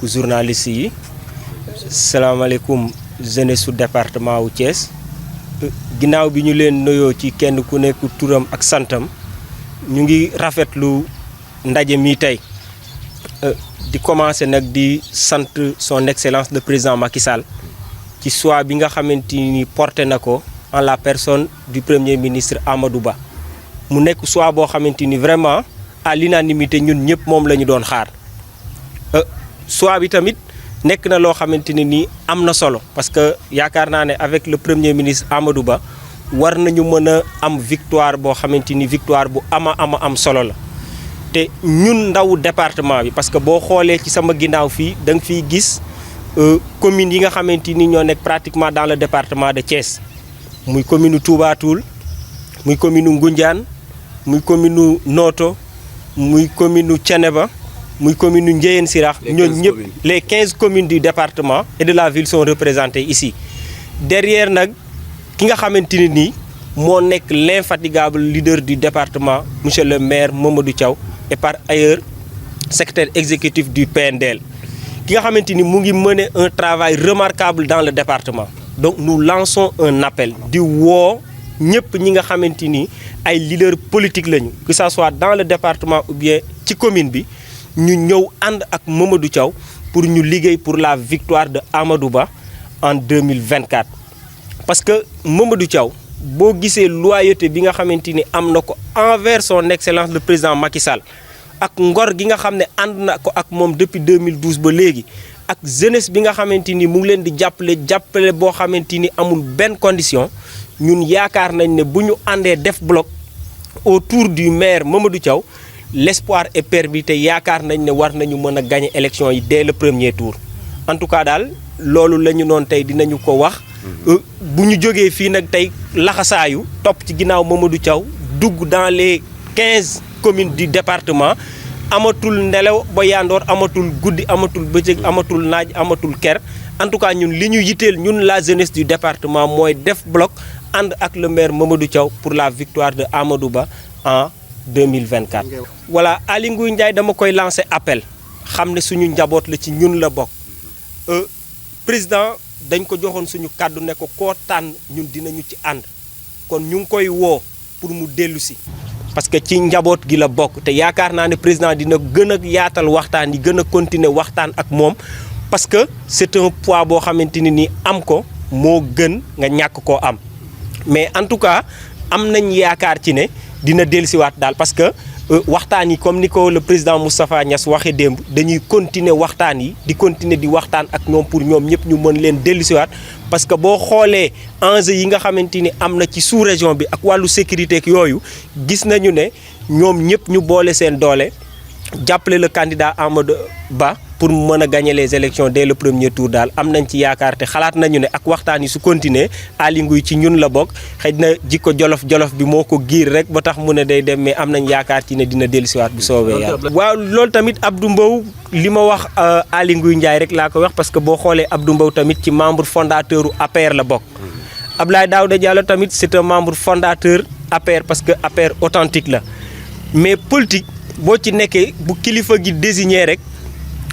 mbokku journaliste yi salaamaaleykum jeunesse su département wu Thiès ginnaaw bi ñu leen nuyoo ci kenn ku nekk turam ak santam ñu ngi rafetlu ndaje mi tey di commencer nag di sant son excellence le président Macky Sall ci choix bi nga xamante ni porté na ko en la personne du premier ministre Amadou Ba mu nekk choix boo xamante ni vraiment à l'unanimité ñun ñëpp moom la ñu doon xaar choix bi tamit nekk na loo xamante ne nii am na solo parce que yaakaar naa ne avec le premier ministre Amadou Ba war nañu mën a am victoire boo xamante ni victoire bu am solo la te ñun ndawu département bi parce que boo xoolee ci sama ginnaaw fii da nga fiy gis communes yi nga xamante ni ñoo nekk pratiquement dans le département de Thiès muy commune Touba Toul muy commune Ngoundiane muy commune Noto muy commune Thiénaba muy commune Ndiéyène Sirakh ñooñu ñëpp les 15 communes du département et de la ville sont représentées ici derrière nag ki nga xamante ne nii moo nekk l'infatigable leader du département monsieur le maire Mamadou Thiaw et par ailleurs secrétaire exécutif du PNDL ki nga xamante ni mu ngi mener un travail remarquable dans le département donc nous lançons un appel di woo ñëpp ñi nga xamante ni ay leaders politiques lañu que ça soit dans le département ou bien ci commune bi ñu ñëw ànd ak Mamadou Thiaw pour ñu liggéey pour la victoire de Amadou Ba en 2024 parce que Mamadou Thiaw boo gisee loyauté bi nga xamante ni am na ko envers son excellence le président Macky Sall ak ngor gi nga xam ne ànd na ko ak moom depuis 2012 ba léegi ak jeunesse bi nga xamante ni mu ngi leen di jàppale boo xamante ni amul benn condition ñun yaakaar nañ ne bu ñu àndee def bloc autour du maire Mamadou Thiaw l'espoir est permis te yaakaar nañ ne war nañu mën a gagner élection yi dès le premier tour en tout cas daal loolu la ñu noonu tey dinañu ko wax bu ñu jógee fii nag tey laxasaayu topp ci ginnaaw Mamadou Thiaw dugg dans les 15 communes du département amatul nelaw ba yandoor amatul guddi amatul bëccëg amatul naaj amatul ker en tout cas ñun li ñu yitteel ñun la jeunesse du département mooy def bloc ànd ak le maire Mamadou Thiaw pour la victoire de Amadou Ba en 2024. voilà Aly Ngouille Ndiaye dama koy lancer appel xam ne suñu njaboot la ci ñun la bokk président dañ ko joxoon suñu kàddu ne ko koo tànn ñun dinañu ci ànd kon ñu ngi koy woo pour mu dellu si parce que ci njaboot gi la bokk te yaakaar naa ne président dina gën a yaatal waxtaan yi gën a continuer waxtaan ak moom parce que c'est un poids boo xamante ni nii am ko moo gën nga ñàkk koo am mais en tout cas am nañ yaakaar ci ne dina dellusiwaat daal parce que waxtaan yi comme ni ko le président Moustapha Niass waxee démb dañuy continuer waxtaan yi di continuer di waxtaan ak ñoom pour ñoom ñëpp ñu mën leen dellusiwaat parce que boo xoolee enjeu yi nga xamante ni am na ci sous-région bi ak wàllu sécurité ak yooyu gis nañu ne ñoom ñëpp ñu boole seen doole jàppale le candidat Amadou Ba pour mën a gagner les élections dès le premier tour daal am nañ ci yaakaar te xalaat nañu ne ak waxtaan yi su continuer Aly Ngouille ci ñun la bokk xëy na jikko jolof bi moo ko giir rek ba tax mu ne day dem mais am nañ yaakaar ci ne dina dellusiwaat bu soobee yàlla. waaw loolu tamit Abdou Mbow li ma wax Aly Ngouille Ndiaye rek laa ko wax parce que boo xoolee Abdou Mbow tamit ci membre fondateur u APR la bokk. Abdoulaye Daouda Diallo tamit c'est un membre fondateur APR parce que APR authentique la mais politique boo ci nekkee bu kilifa gi désigné rek.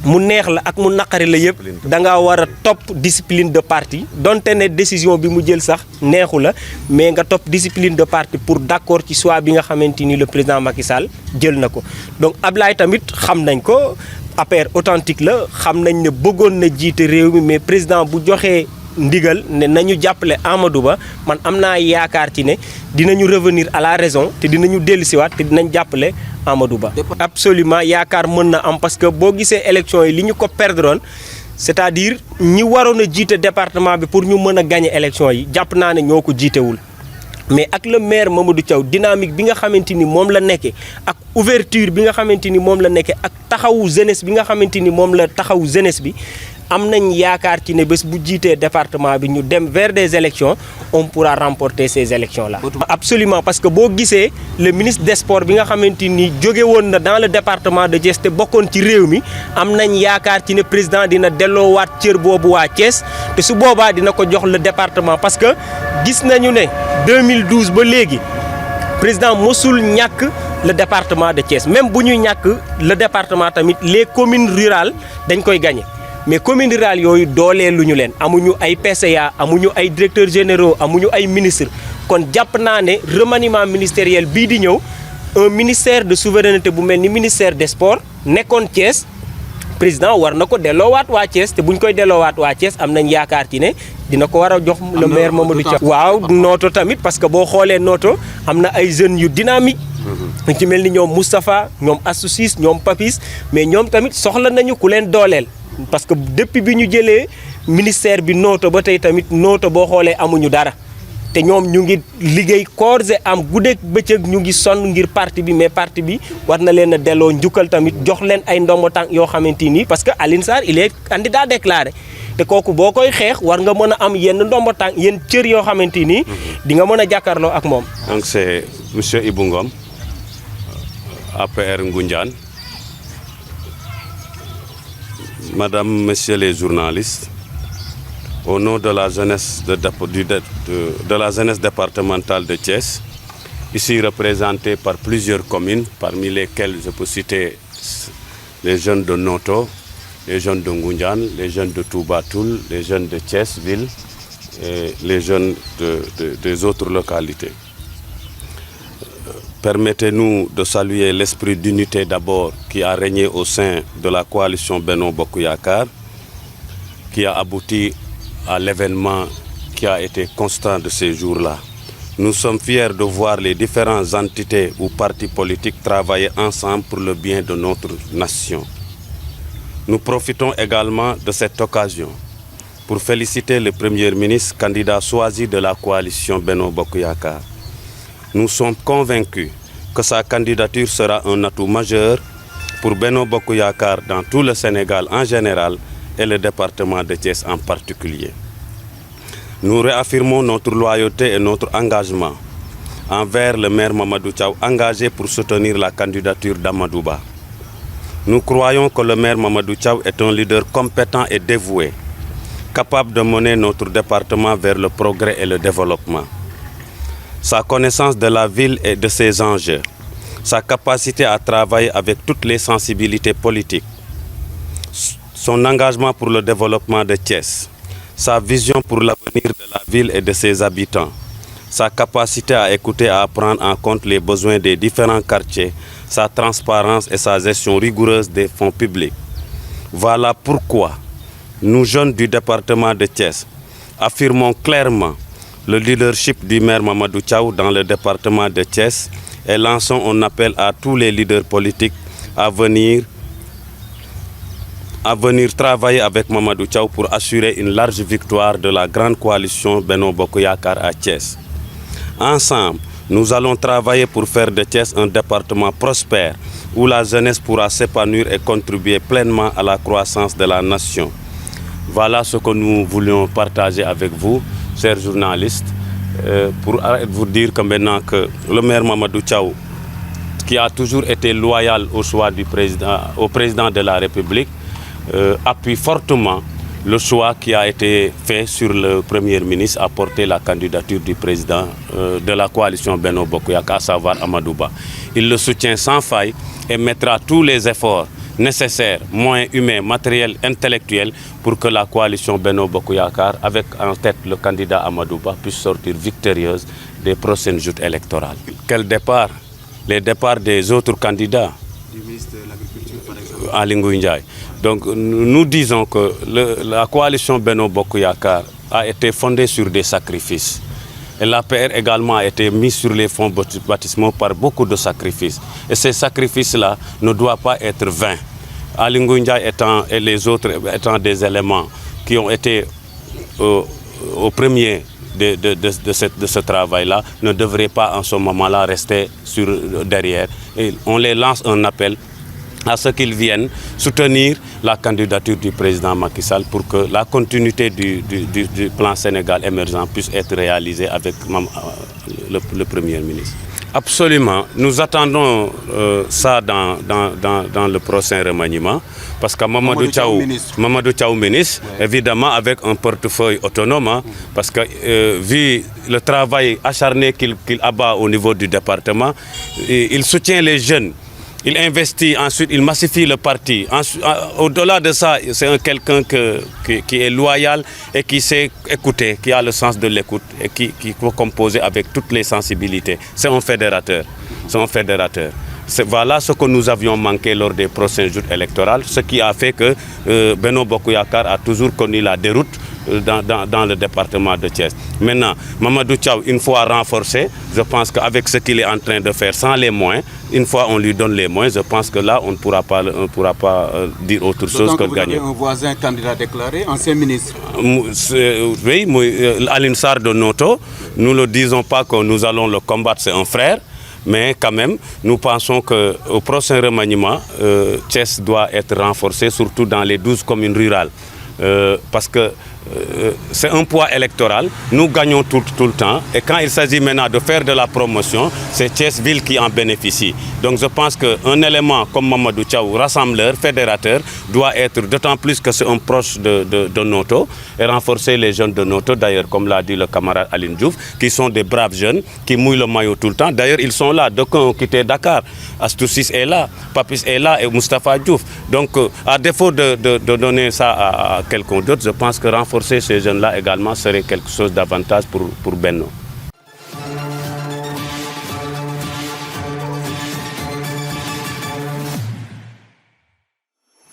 mu neex la ak mu naqari la yëpp da nga war a topp discipline de parti donte ne décision bi mu jël sax neexu la mais nga topp discipline de parti pour d'accord ci choix bi nga xamante ni le président Macky Sall jël na ko donc Ablaye tamit xam nañ ko APR authentique la xam nañ ne bëggoon na jiite réew mi mais président bu joxee ndigal ne nañu jàppale Amadou Ba man am naa yaakaar ci ne dinañu revenir à la raison te dinañu dellusiwaat te dinañ jàppale Amadou Ba. absolument yaakaar mën na am parce que boo gisee élection yi li ñu ko perdroon c'est-à-dire ñi waroon a jiite département bi pour ñu mën a gagner élection yi jàpp naa ne ñoo ko jiitewul mais ak le maire Mamadou Thiaw dynamique bi nga xamante ni moom la nekkee ak ouverture bi nga xamante ni moom la nekkee ak taxawu jeunesse bi nga xamante ni moom la taxawu jeunesse bi am nañ yaakaar ci ne bés bu jiitee département bi ñu dem vers des élections on pourra remporter ces élections là. absolument parce que boo gisee le ministre des sports bi nga xamante ni jóge woon na dans le département de Thiès te bokkoon ci réew mi am nañ yaakaar ci ne président dina delloowaat cër boobu waa Thiès te su boobaa dina ko jox le département parce que gis nañu ne 2012 ba léegi président mosul ñàkk le département de Thiès même bu ñuy ñàkk le département tamit les communes rurales dañ koy gagner mais communes rurales yooyu dooleeluñu leen amuñu ay PCA amuñu ay directeurs généraux amuñu ay ministres kon jàpp naa ne remaniement ministériel bii di ñëw un ministère de souveraineté bu mel ni ministère des sports nekkoon Thiès président war na ko delloowaat waa Thiès te bu ñu koy delloowaat waa Thiès am nañ yaakaar ci ne dina ko war a jox le maire Mamadou Thiaw. waaw Noto tamit parce que boo xoolee Noto am na ay jeunes yu dynamique. ci mel ni ñoom Moustapha ñoom Assou Ciss ñoom Papis mais ñoom tamit soxla nañu ku leen dooleel parce que depuis bi ñu jëlee ministère bi Noto ba tey tamit Noto boo xoolee amuñu dara. te ñoom ñu ngi liggéey corps et âme guddeeg bëccëg ñu ngi sonn ngir parti bi mais parti bi war na leen a delloo njukkal tamit jox leen ay ndombo tànk yoo xamante ni parce que Alioune Sarr il est candidat déclaré te kooku boo koy xeex war nga mën a am yenn ndombo tànk yenn cër yoo xamante ni di nga mën a jàkkaarloo ak moom. Donc c'est monsieur Ibou Ngom, APR Ngoundiane. Madame, messieurs les journalistes, au nom de la jeunesse de la jeunesse départementale de Thiès, ici représentée par plusieurs communes, parmi lesquelles je peux citer les jeunes de Noto, les jeunes de Ngoundiane, les jeunes de Toubatoul, les jeunes de Thiès ville et les jeunes des autres localités. Permettez-nous de saluer l'esprit d'unité d'abord qui a régné au sein de la coalition Benno Bokk Yakaar, qui a abouti à l'événement qui a été constant de ces jours-là. Nous sommes fiers de voir les différentes entités ou partis politiques travailler ensemble pour le bien de notre nation. Nous profitons également de cette occasion pour féliciter le Premier ministre, candidat choisi de la coalition Benno Bokk Yakaar. Nous sommes convaincus que sa candidature sera un atout majeur pour Benno Bokk Yakaar dans tout le Sénégal en général et le département de Thiès en particulier. Nous réaffirmons notre loyauté et notre engagement envers le maire Mamadou Thiaw, engagé pour soutenir la candidature d'Amadou Ba. Nous croyons que le maire Mamadou Thiaw est un leader compétent et dévoué, capable de mener notre département vers le progrès et le développement. Sa connaissance de la ville et de ses enjeux, sa capacité à travailler avec toutes les sensibilités politiques, son engagement pour le développement de Thiès, sa vision pour l'avenir de la ville et de ses habitants, sa capacité à écouter et à prendre en compte les besoins des différents quartiers, sa transparence et sa gestion rigoureuse des fonds publics. Voilà pourquoi nous, jeunes du département de Thiès, affirmons clairement le leadership du maire Mamadou Thiaw dans le département de Thiès et lançons un appel à tous les leaders politiques à venir travailler avec Mamadou Thiaw pour assurer une large victoire de la grande coalition Benno Bokk Yakaar à Thiès. Ensemble, nous allons travailler pour faire de Thiès un département prospère où la jeunesse pourra s'épanouir et contribuer pleinement à la croissance de la nation. Voilà ce que nous voulions partager avec vous, chers journalistes, pour vous dire que maintenant que le maire Mamadou Thiaw, qui a toujours été loyal au choix au président de la République, appuie fortement le choix qui a été fait sur le Premier ministre à porter la candidature du président de la coalition Benno Bokk Yakaar, à savoir Amadou Ba. Il le soutient sans faille et mettra tous les efforts nécessaires, moyens humains, matériels, intellectuels, pour que la coalition Benno Bokk Yakaar, avec en tête le candidat Amadou Ba, puisse sortir victorieuse des prochaines joutes électorales. Quel départ? Les départs des autres candidats. Du ministre de l'Agriculture, par exemple. Aly Ngouille Ndiaye. Donc nous disons que la coalition Benno Bokk Yakaar a été fondée sur des sacrifices. Et l'APR également a été mise sur les fonds baptismaux par beaucoup de sacrifices. Et ces sacrifices-là ne doivent pas être vains. Aly Ngouille Ndiaye et les autres étant des éléments qui ont été au premier de ce travail-là, ne devraient pas en ce moment-là rester derrière. Et on les lance un appel à ce qu'ils viennent soutenir la candidature du président Macky Sall pour que la continuité du plan Sénégal émergent puisse être réalisée avec le Premier ministre. Absolument. Nous attendons ça dans le prochain remaniement parce que Mamadou Thiaw ministre, ouais. Évidemment avec un portefeuille autonome, parce que vu le travail acharné qu'il abat au niveau du département, il soutient les jeunes Il investit, ensuite il massifie le parti. Au-delà de ça, c'est quelqu'un qui est loyal et qui sait écouter, qui a le sens de l'écoute et qui peut composer avec toutes les sensibilités. C'est un fédérateur. Voilà ce que nous avions manqué lors des procédures électorales, ce qui a fait que Benno Bokk Yakaar a toujours connu la déroute dans le département de Thiès. Maintenant, Mamadou Thiaw, une fois renforcé, je pense qu'avec ce qu'il est en train de faire sans les moyens, une fois on lui donne les moyens, je pense que là, on ne pourra pas dire autre chose que gagner. Vous avez un voisin candidat déclaré, ancien ministre. Oui, Alioune Sarr de Noto, nous ne le disons pas que nous allons le combattre, c'est un frère. Mais quand même, nous pensons qu'au prochain remaniement, Thiès doit être renforcé, surtout dans les 12 communes rurales. Parce que c'est un poids électoral, nous gagnons tout le temps et quand il s'agit maintenant de faire de la promotion, c'est Thiès-Ville qui en bénéficie. Donc je pense qu'un élément comme Mamadou Thiaw, rassembleur, fédérateur, doit être d'autant plus que c'est un proche de Noto et renforcer les jeunes de Noto, d'ailleurs comme l'a dit le camarade Aline Diouf, qui sont des braves jeunes, qui mouillent le maillot tout le temps. D'ailleurs ils sont là, d'aucuns ont quitté Dakar, Astou Ciss est là, Papis est là et Moustapha Diouf. Donc à défaut de donner ça à quelqu'un d'autre, je pense que renforcer ces jeunes-là également serait quelque chose d'avantage pour Benno.